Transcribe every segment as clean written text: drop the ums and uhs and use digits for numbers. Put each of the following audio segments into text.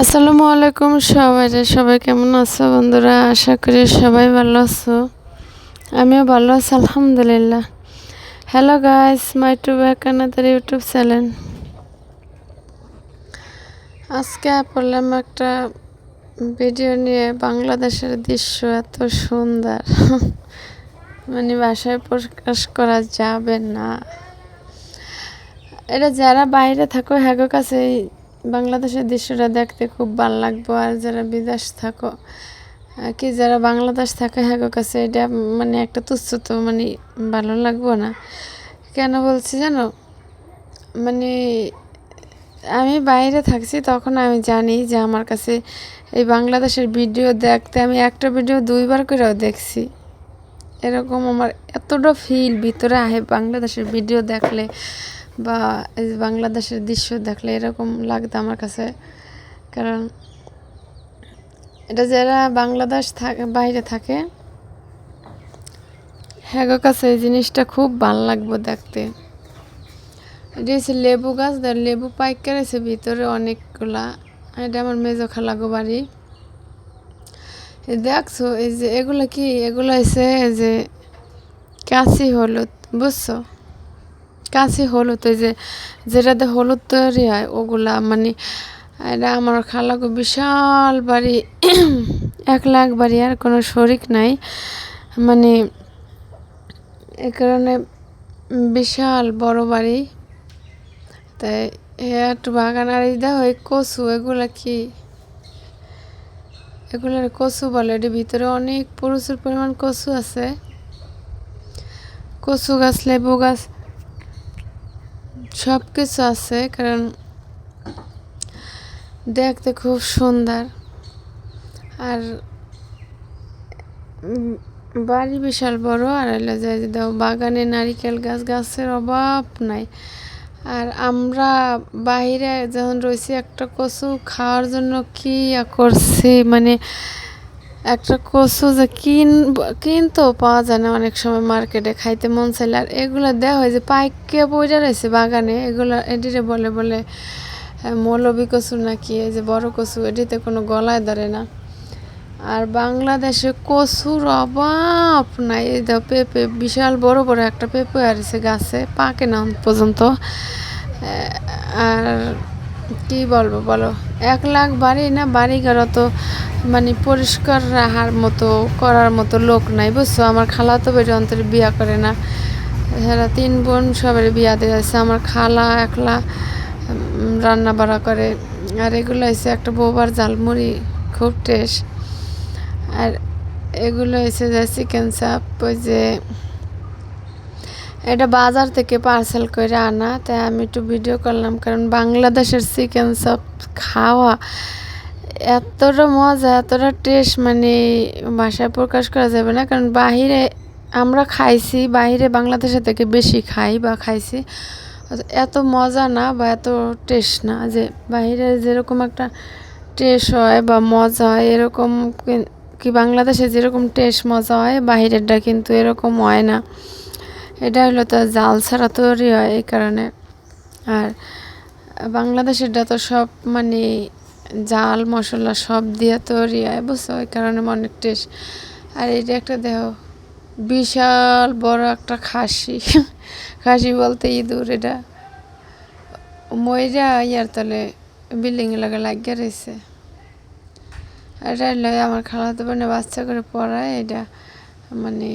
আসসালামু আলাইকুম সবাই কেমন আছো বন্ধুরা? আশা করি সবাই ভালো আছো। আমিও ভালো আছি আলহামদুলিল্লাহ। Hello guys, my to back another YouTube channel. আজকে পড়লাম একটা ভিডিও নিয়ে। বাংলাদেশের দৃশ্য এত সুন্দর মানে ভাষায় প্রকাশ করা যাবে না। এটা যারা বাইরে থাকো হ্যাগো কাছে বাংলাদেশের দৃশ্যটা দেখতে খুব ভালো লাগবো। আর যারা বিদেশ থাকো যারা বাংলাদেশ থাকে হ্যাগো কাছে এটা মানে একটা তুচ্ছ তো মানে ভালো লাগবো না। কেন বলছি জানো, মানে আমি বাইরে থাকছি তখন আমি জানি যে আমার কাছে এই বাংলাদেশের ভিডিও দেখতে আমি একটা ভিডিও দুইবার করেও দেখছি। এরকম আমার এতটা ফিল ভিতরে আহে বাংলাদেশের ভিডিও দেখলে বা বাংলাদেশের দৃশ্য দেখলে এরকম লাগতো আমার কাছে। কারণ এটা যারা বাংলাদেশ বাইরে থাকে হ্যাঁ কাছে এই জিনিসটা খুব ভালো লাগবে দেখতে। এটা হচ্ছে লেবু গাছ, লেবু পাইকার আছে ভিতরে অনেকগুলা। এটা আমার মেজো খালাগো বাড়ি। দেখছো এই যে এগুলো কি, এগুলো হচ্ছে এই যে কাশি হলুদ, বুঝছো? কাশি হলুদ, ওই যে যেটাতে হলুদ তৈরি হয় ওগুলা। মানে এটা আমার খালাগো বিশাল বাড়ি 1 লাখ বাড়ি, আর কোনো শরিক নাই। মানে এ কারণে বিশাল বড় বাড়ি, তাই একটু বাগান। আর এই দেখো এই কচু, এগুলা কি, এগুলার কচু বলে। এটির ভিতরে অনেক প্রচুর পরিমাণ কচু আছে। কচু গাছ, লেবু গাছ সব কিছু আছে। কারণ দেখতে খুব সুন্দর। আর বাড়ি বিশাল বড়। আর এলে যে দাও বাগানে নারিকেল গাছ, গাছের অভাব নাই। আর আমরা বাইরে যখন রয়েছি একটা কচু খাওয়ার জন্য কি করছি, মানে একটা কচু যে কিনতেও পাওয়া যায় না অনেক সময় মার্কেটে, খাইতে মন চাইলে। আর এগুলো দেওয়া হয় যে পাইকে পড়ে রয়েছে বাগানে, এগুলো এটিরে বলে বলে মৌলবী কচু নাকি, এই যে বড় কচু, এটিতে কোনো গলায় ধরে না। আর বাংলাদেশে কচুর অভাব নাই। এই দাও পেঁপে, বিশাল বড় বড় একটা পেঁপে আসছে গাছে, পাকে না পর্যন্ত। আর কি বলবো বলো, 1 লাখ বাড়ি না, বাড়িঘর তো মানে পরিষ্কার রাখার মতো করার মতো লোক নাই, বুঝছো? আমার খালা তো বেটে অন্তরে বিয়া করে না, এরা 3 বোন সবার বিয়া দিয়ে আছে। আমার খালা একলা রান্না বাড়া করে। আর এগুলো হচ্ছে একটা বোবার ঝালমুড়ি, খুব টেস্ট। আর এগুলো হচ্ছে যে চিকেন চাপ, ওই যে এটা বাজার থেকে পার্সেল করে আনা। তাই আমি একটু ভিডিও করলাম, কারণ বাংলাদেশের চিকেন চাপ খাওয়া এতটা মজা, এতটা টেস্ট, মানে ভাষায় প্রকাশ করা যাবে না। কারণ বাহিরে আমরা খাইছি, বাহিরে বাংলাদেশের থেকে বেশি খাই বা খাইছি, এত মজা না বা এত টেস্ট না। যে বাহিরে যেরকম একটা টেস্ট হয় বা মজা হয়, এরকম কি বাংলাদেশে যেরকম টেস্ট মজা হয় বাহিরেরটা কিন্তু এরকম হয় না। এটা হলো তো জাল ছাড়া তৈরি হয়, এই কারণে। আর বাংলাদেশেরটা তো সব মানে জাল মশলা সব দিয়ে তৈরি হয়, বুঝছো? ওই কারণে অনেক টেস্ট। আর এটা একটা দেহ বিশাল বড় একটা খাসি খাসি বলতে ইঁদুর, এটা ময়রা ইয়ার তলে বিল্ডিং লাগে লাগিয়ে রয়েছে। এটা লয় আমার খালাতো বোনে বাচ্চা করে পড়ায়, এটা মানে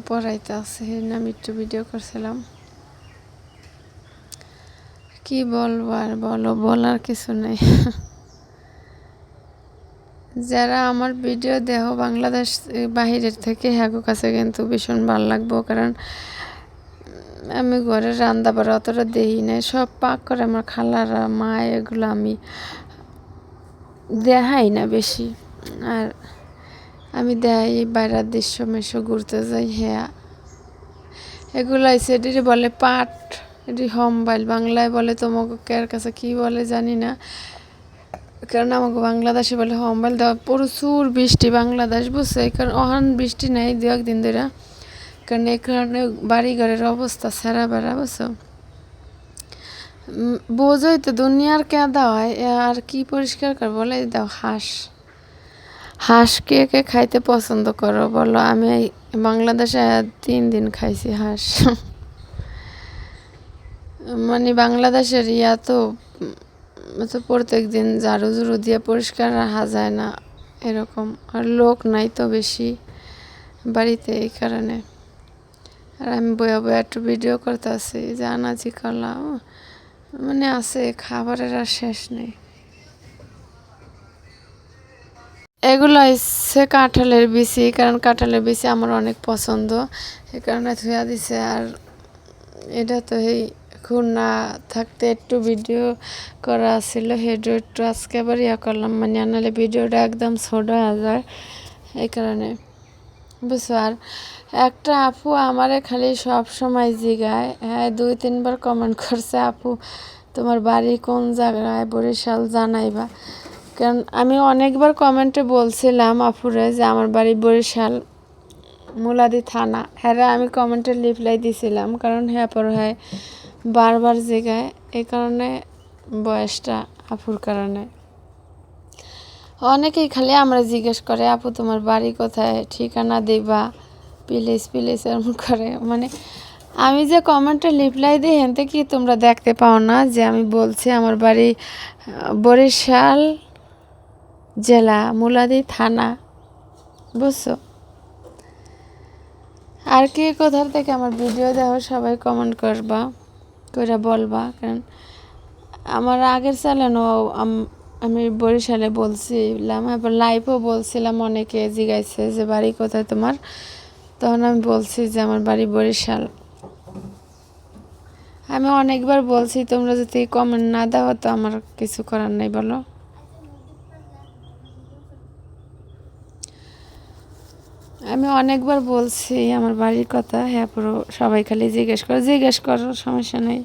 পড়াইতে আছে, আমি একটু ভিডিও করছিলাম। কি বলবো আর বলো, বলার কিছু নেই। যারা আমার ভিডিও দেহ বাংলাদেশ বাহিরের থেকে হ্যাগো কাছে কিন্তু ভীষণ ভালো লাগবো। কারণ আমি ঘরে রান্না বাড়া অতটা দেখি নাই, সব পাক করে আমার খালারা মা, এগুলো আমি দেখাই না বেশি। আর আমি দেখাই বাইরের দৃশ্য মেশ্য ঘুরতে যাই। হ্যাঁ, এগুলো এটিরে বলে পাট, এটি হম্বাইল, বাংলায় বলে তোমাকে কাছে কি বলে জানি না। কারণ আমাকে বাংলাদেশে বলে হম্বাইল। দেওয়া প্রচুর বৃষ্টি বাংলাদেশ, বুঝছো? এই কারণ অহান বৃষ্টি নাই 2-1 দিন ধরে। কারণ এই কারণে বাড়ি ঘরের অবস্থা সারা বেড়া, বুঝছো? বোঝোই তো দুনিয়ার কেদা হয় আর কি পরিষ্কার কর বলে দাও হাঁস কে কে খাইতে পছন্দ করো বলো? আমি বাংলাদেশে 3 দিন খাইছি হাঁস। মানে বাংলাদেশের তো প্রত্যেক দিন ঝাড়ু ঝুড়ু দিয়ে পরিষ্কার রাখা যায় না এরকম, আর লোক নাই তো বেশি বাড়িতে, এই কারণে। আর আমি বয়া বয়া একটু ভিডিও করতে আসি যে আনাজি কলা মানে আছে, খাবারের আর শেষ নেই। এগুলো হচ্ছে কাঁঠালের বিচি, কারণ কাঁঠালের বিচি আমার অনেক পছন্দ, এই কারণে ধুয়া দিছে। আর এটা তো এই খুলনা থাকতে একটু ভিডিও করা ছিল, হেডও একটু আজকে আবার করলাম, মানে আনালে ভিডিওটা একদম ছোট হয়ে যায়, এই কারণে বুঝছো। আর একটা আপু আমারে খালি সব সময় জিগায়, হ্যাঁ 2-3 বার কমেন্ট করছে, আপু তোমার বাড়ি কোন জায়গায় বরিশাল জানাইবা। কারণ আমি অনেকবার কমেন্টে বলছিলাম আপুরে যে আমার বাড়ি বরিশাল মুলাদি থানা, হ্যাঁ আমি কমেন্টে রিপ্লাই দিছিলাম, কারণ হ্যাঁ পর হয় বারবার জিগায়, এই কারণে বয়সটা আপুর কারণে। অনেকেই খালি আমরা জিজ্ঞেস করে আপু তোমার বাড়ি কোথায়, ঠিকানা দিবা প্লিজ প্লিজ এরকম করে। মানে আমি যে কমেন্টে রিপ্লাই দিই হেনতে কি তোমরা দেখতে পাও না যে আমি বলছি আমার বাড়ি বরিশাল জেলা মুলাদি থানা, বুঝছো। আর কি কোথার থেকে আমার ভিডিও দেখো সবাই কমেন্ট করবা, করে বলবা। কারণ আমার আগের চ্যানেলও আমি বরিশালে বলছিলাম, এবার লাইভও বলছিলাম, অনেকে জিগাইছে যে বাড়ি কোথায় তোমার, তখন আমি বলছি যে আমার বাড়ি বরিশাল। আমি অনেকবার বলছি, তোমরা যদি কমেন্ট না দাও তো আমার কিছু করার নেই বলো। আমি অনেকবার বলছি আমার বাড়ির কথা, হ্যাঁ পুরো সবাই খালি জিজ্ঞেস করো সমস্যা নেই,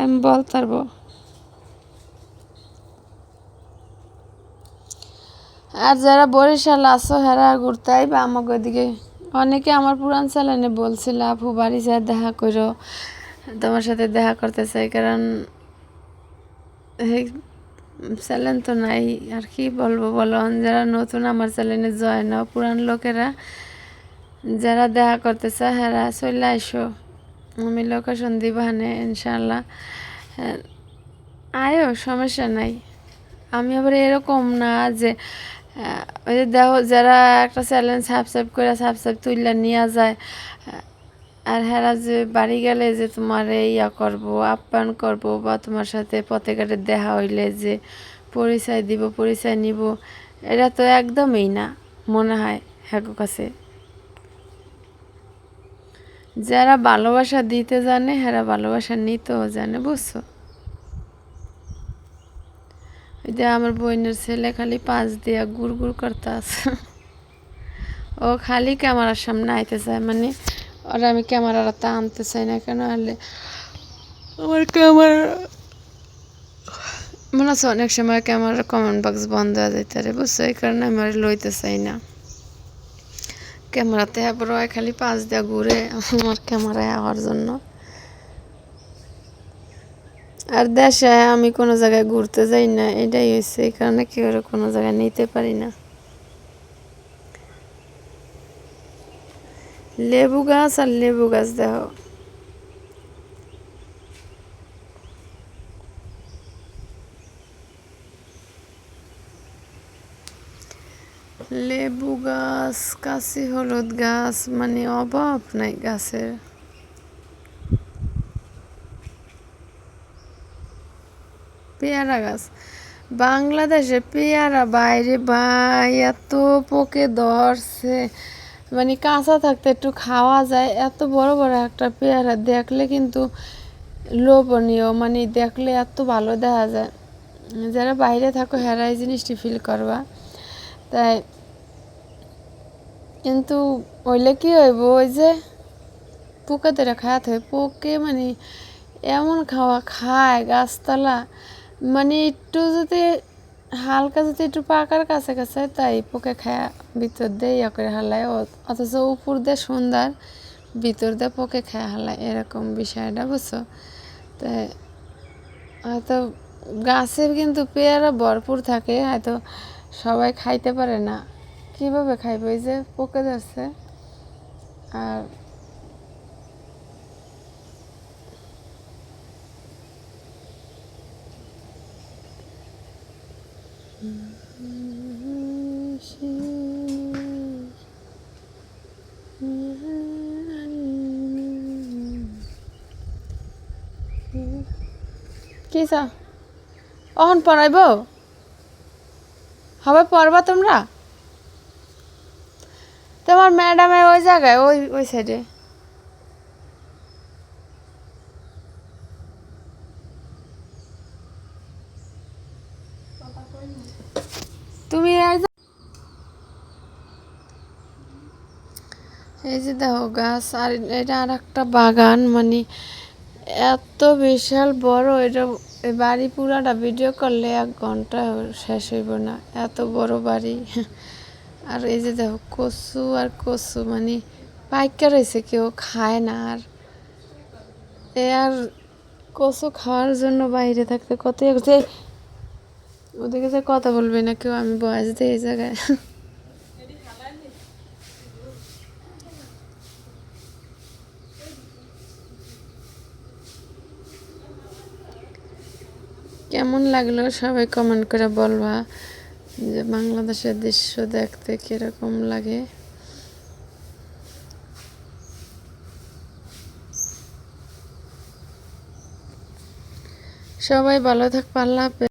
আমি বলতে পারবো। আর যারা বরিশাল আসো হেরা ঘুরতে আইবা আমাকে ওদিকে। অনেকে আমার পুরান চ্যানেলে বলছিল আপু বাড়ি যা দেখা করো, তোমার সাথে দেখা করতে চাই, কারণ চ্যানেল তো নাই, আর কি বলবো বলো। যারা নতুন আমার চ্যানেলে জয়েন হও, পুরান লোকেরা যারা দেখা করতে চায় হেরা চলে আইসো, আমি লোকেশন দিবানে ইনশাল্লাহ আয়ো, সমস্যা নাই। আমি আবার এরকম না যে ওই যে দেখো যারা একটা চ্যালেঞ্জ সাবস্ক্রাইব তুললে নিয়ে যায়, আর হেরা যে বাড়ি গেলে যে তোমার ইয়া করবো, আপ্যায়ন করবো, বা তোমার সাথে পথে ঘাটে দেখা হইলে যে পরিচয় নিব, এটা তো একদমই না মনে হয় হ্যাঁ কাছে। যারা ভালোবাসা দিতে জানে হেরা ভালোবাসা নিতেও জানে, বুঝছো। ওই যে আমার বোনের ছেলে খালি পাঁচ দিয়া গুড় গুড় করতে আছে, ও খালি ক্যামেরার সামনে আইতে চায়, মানে ওরা আমি ক্যামেরাটা আনতে চাই না, কেন আনলে আমার ক্যামেরা মনে হচ্ছে অনেক সময় ক্যামেরার কমেন্ট বক্স বন্ধ হয়ে যেতে পারে, বুঝছো, এই কারণে আমি আর লইতে চাই না ক্যামেরাতে। এরপর খালি পাঁচ দিয়া ঘুরে আমার ক্যামেরায় আওয়ার জন্য। আর দেশে আমি কোনো জায়গায় ঘুরতে যাই না, এটাই হয়েছে, এই কারণে কেউ কোনো জায়গায় নিতে পারি না। লেবু গাছ আর লেবু গাছ দেখো, লেবু গাছ, কাশি হলুদ গাছ, মানে অভাব নাই গাছের। পেয়ারা গাছ, বাংলাদেশে পেয়ারা বাইরে ভাই এত পোকে ধরছে, মানে কাঁচা থাকতে একটু খাওয়া যায়, এত বড় বড় একটা পেয়ারা দেখলে কিন্তু লোভনীয়, মানে দেখলে এত ভালো দেখা যায়। যারা বাইরে থাকো হেরা এই জিনিসটি ফিল করবা। তাই কিন্তু ওইলে কি হইব, ওই যে পোকাদের খাওয়াতে হয়, পোকে মানে এমন খায় গাছতলা, মানে একটু যদি হালকা যদি একটু পাকার কাছে কাছে তাই পোকে খায়া ভিতর দিয়ে ইয়া করে হালায়, অথচ উপর দিয়ে সুন্দর ভিতর দিয়ে পোকে খায়া হালায়, এরকম বিষয়টা, বুঝছো। তাই হয়তো গাছে কিন্তু পেয়ারা ভরপুর থাকে, হয়তো সবাই খাইতে পারে না। কিভাবে খাইবে, এই যে পকে যাচ্ছে। আর কি চা অহন পড়াইব, হবে পড়বা তোমরা? তোমার ম্যাডামের ওই জায়গায়, ওই ওই সাইডে। তুমি এই যে দেখো গাছ, আর এটা আর একটা বাগান, মানে এত বিশাল বড় এটা। এই বাড়ি পুরাটা ভিডিও করলে 1 ঘন্টা শেষ হইব না, এত বড় বাড়ি। আর এই যে দেখো কচু আর কচু, মানে পাইকা রয়েছে, কেউ খায় না। আর আর কচু খাওয়ার জন্য বাইরে থাকতে কত যে ওদিকে যে কথা বলবে না কেউ, আমি বয়স দিই এই জায়গায়। কেমন লাগলো সবাই কমেন্ট করে বলবা, যে বাংলাদেশের দৃশ্য দেখতে কিরকম লাগে। সবাই ভালো থাকবে, আল্লাহ হাফেজ।